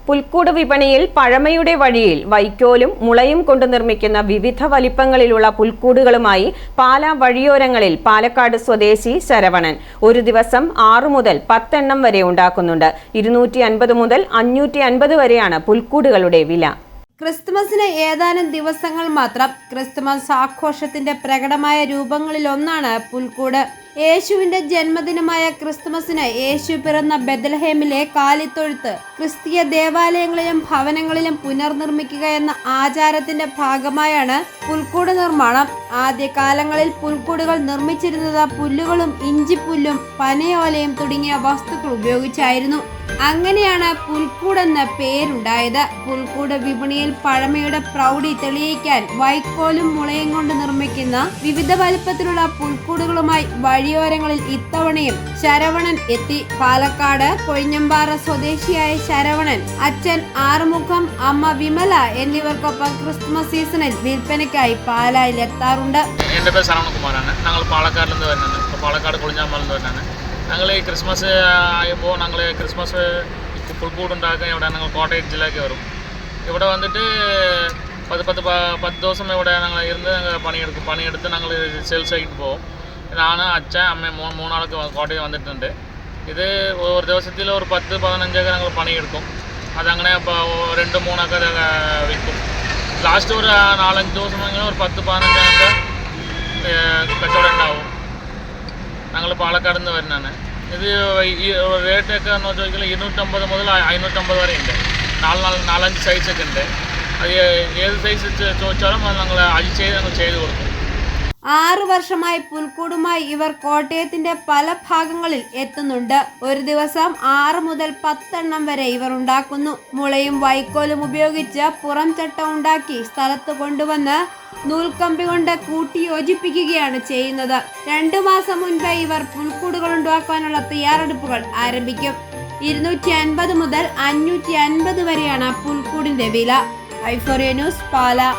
പുൽക്കൂട് വിപണിയിൽ പഴമയുടെ വഴിയിൽ വൈക്കോലും മുളയും കൊണ്ട് നിർമ്മിക്കുന്ന വിവിധ വലിപ്പങ്ങളിലുള്ള പുൽക്കൂടുകളുമായി പാലാ വഴിയോരങ്ങളിൽ പാലക്കാട് സ്വദേശി ശരവണൻ ഒരു ദിവസം 6 മുതൽ 10 എണ്ണം വരെ ഉണ്ടാക്കുന്നുണ്ട്. 250 മുതൽ 550 വരെയാണ് പുൽക്കൂടുകളുടെ വില. ക്രിസ്തുമസിന് ഏതാനും ദിവസങ്ങൾ മാത്രം. ക്രിസ്തുമസ് ആഘോഷത്തിന്റെ പ്രകടമായ രൂപങ്ങളിലൊന്നാണ് പുൽക്കൂട്. യേശുവിന്റെ ജന്മദിനമായ ക്രിസ്തുമസിന് യേശു പിറന്ന ബെത്ലഹേമിലെ കാലിത്തൊഴുത്ത് ക്രിസ്തീയ ദേവാലയങ്ങളിലും ഭവനങ്ങളിലും പുനർനിർമ്മിക്കുക എന്ന ആചാരത്തിന്റെ ഭാഗമായാണ് പുൽക്കൂട് നിർമ്മാണം. ആദ്യകാലങ്ങളിൽ പുൽക്കൂടുകൾ നിർമ്മിച്ചിരുന്നത് പുല്ലുകളും ഇഞ്ചിപ്പുല്ലും പനയോലയും തുടങ്ങിയ വസ്തുക്കൾ ഉപയോഗിച്ചായിരുന്നു. അങ്ങനെയാണ് പുൽക്കൂടെന്ന പേരുണ്ടായത്. പുൽക്കൂട് വിപണിയിൽ പഴമയുടെ പ്രൗഢി തെളിയിക്കാൻ വൈക്കോലും മുളയും കൊണ്ട് നിർമ്മിക്കുന്ന വിവിധ വലുപ്പത്തിലുള്ള പുൽക്കൂടുകളുമായി വഴിയോരങ്ങളിൽ ഇത്തവണയും ശരവണൻ എത്തി. പാലക്കാട് കൊഴിഞ്ഞമ്പാറ സ്വദേശിയായ ശരവണൻ അച്ഛൻ ആറുമുഖം, അമ്മ വിമല എന്നിവർക്കൊപ്പം ക്രിസ്തുമസ് സീസണിൽ വിൽപ്പനയ്ക്കായി പാലായിൽ എത്താറുണ്ട്. എൻ്റെ പേര് ശരവണകുമാറാണ്. ഞങ്ങൾ പാലക്കാടിൽ നിന്ന് വരുന്നത്. പാലക്കാട് കൊഴിഞ്ഞമ്പാറയിൽ നിന്ന് വരുന്നതാണ്. ഞങ്ങൾ ഈ ക്രിസ്മസ് ആയപ്പോൾ ഞങ്ങൾ ക്രിസ്മസ് പുൽക്കൂടുണ്ടാക്കാൻ ഇവിടെ ഞങ്ങൾ കോട്ടയം ജില്ലയ്ക്ക് വരും. ഇവിടെ വന്നിട്ട് 10 ദിവസം ഇവിടെ ഞങ്ങൾ ഇരുന്ന് പണിയെടുത്ത് ഞങ്ങൾ സെയിൽസ് ആയിട്ട് പോകും. ഞാൻ അച്ഛൻ അമ്മ മൂന്നാൾക്ക് കോട്ടയം വന്നിട്ടുണ്ട്. ഇത് ഒരു ദിവസത്തിൽ ഒരു 10-15 ഞങ്ങൾ പണിയെടുക്കും. അതങ്ങനെ 2-3 വിൽക്കും. ലാസ്റ്റ് ഒരു 4-5 ദിവസം ഒരു 10-15 കച്ചവടം ഉണ്ടാവും. ഞങ്ങൾ പാലക്കാട് നിന്ന് വരുന്നതാണ്. ഇത് ഈ റേറ്റൊക്കെ എന്ന് ചോദിച്ചാൽ 250 മുതൽ 550 വരെ ഉണ്ട്. 4-5 സൈസൊക്കെ ഉണ്ട്. അത് ഏത് സൈസ് ചോദിച്ചാലും അത് ഞങ്ങൾ ചെയ്ത് കൊടുക്കും. 6 വർഷമായി പുൽക്കൂടുമായി ഇവർ കോട്ടയത്തിന്റെ പല ഭാഗങ്ങളിൽ എത്തുന്നുണ്ട്. ഒരു ദിവസം 6 മുതൽ 10 എണ്ണം വരെ ഇവർ ഉണ്ടാക്കുന്നു. മുളയും വൈക്കോലും ഉപയോഗിച്ച് പുറം ചട്ട ഉണ്ടാക്കി സ്ഥലത്ത് കൊണ്ടുവന്ന് നൂൽക്കമ്പി കൊണ്ട് കൂട്ടി യോജിപ്പിക്കുകയാണ് ചെയ്യുന്നത്. 2 മാസം മുൻപേ ഇവർ പുൽക്കൂടുകൾ ഉണ്ടാക്കാനുള്ള തയ്യാറെടുപ്പുകൾ ആരംഭിക്കും. 250 മുതൽ 550 വരെയാണ് പുൽക്കൂടിന്റെ വില. ഐഫോറിയ ന്യൂസ്, പാലാ.